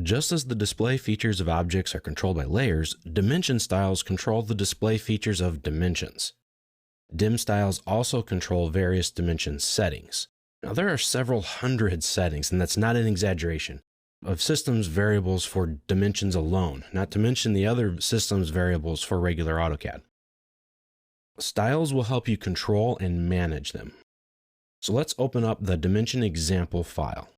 Just as the display features of objects are controlled by layers, dimension styles control the display features of dimensions. Dim styles also control various dimension settings. Now, there are several hundred settings, and that's not an exaggeration, of systems variables for dimensions alone, not to mention the other systems variables for regular AutoCAD. Styles will help you control and manage them. So let's open up the dimension example file.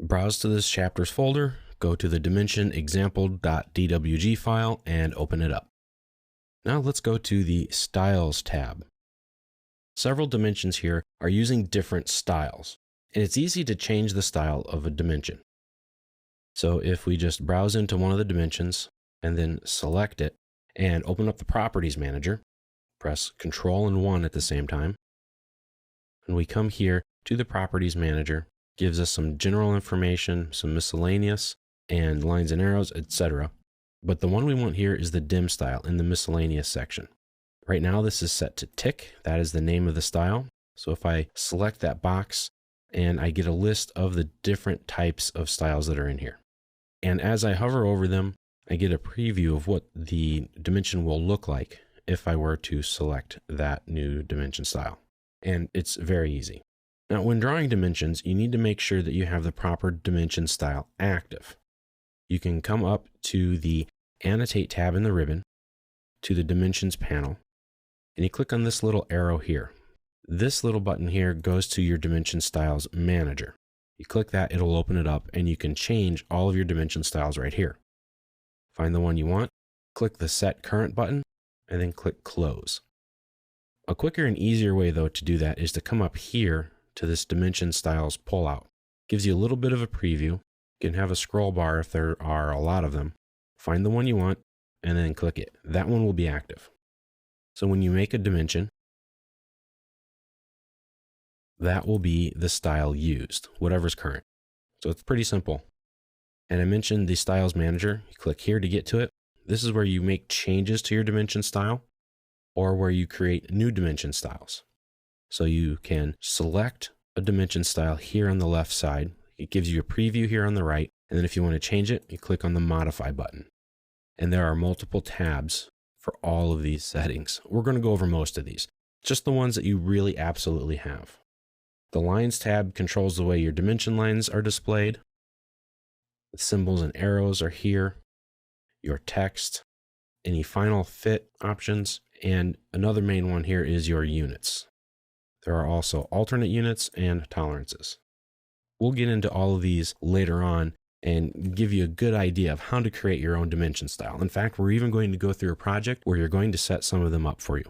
Browse to this chapter's folder, go to the dimension example.dwg file and open it up. Now let's go to the Styles tab. Several dimensions here are using different styles, and it's easy to change the style of a dimension. So if we just browse into one of the dimensions and then select it and open up the Properties Manager, press Ctrl and 1 at the same time, and we come here to the Properties Manager, gives us some general information, some miscellaneous, and lines and arrows, etc. But the one we want here is the dim style in the miscellaneous section. Right now this is set to tick. That is the name of the style. So if I select that box and I get a list of the different types of styles that are in here. And as I hover over them, I get a preview of what the dimension will look like if I were to select that new dimension style. And it's very easy. Now, when drawing dimensions, you need to make sure that you have the proper dimension style active. You can come up to the Annotate tab in the ribbon, to the Dimensions panel, and you click on this little arrow here. This little button here goes to your Dimension Styles Manager. You click that, it'll open it up, and you can change all of your dimension styles right here. Find the one you want, click the Set Current button, and then click Close. A quicker and easier way, though, to do that is to come up here to this Dimension Styles pullout. Gives you a little bit of a preview. You can have a scroll bar if there are a lot of them. Find the one you want, and then click it. That one will be active. So when you make a dimension, that will be the style used, whatever's current. So it's pretty simple. And I mentioned the Styles Manager. You click here to get to it. This is where you make changes to your dimension style or where you create new dimension styles. So you can select a dimension style here on the left side. It gives you a preview here on the right. And then if you want to change it, you click on the Modify button. And there are multiple tabs for all of these settings. We're going to go over most of these, just the ones that you really absolutely have. The Lines tab controls the way your dimension lines are displayed. The symbols and arrows are here. Your text, any final fit options, and another main one here is your units. There are also alternate units and tolerances. We'll get into all of these later on and give you a good idea of how to create your own dimension style. In fact, we're even going to go through a project where you're going to set some of them up for you.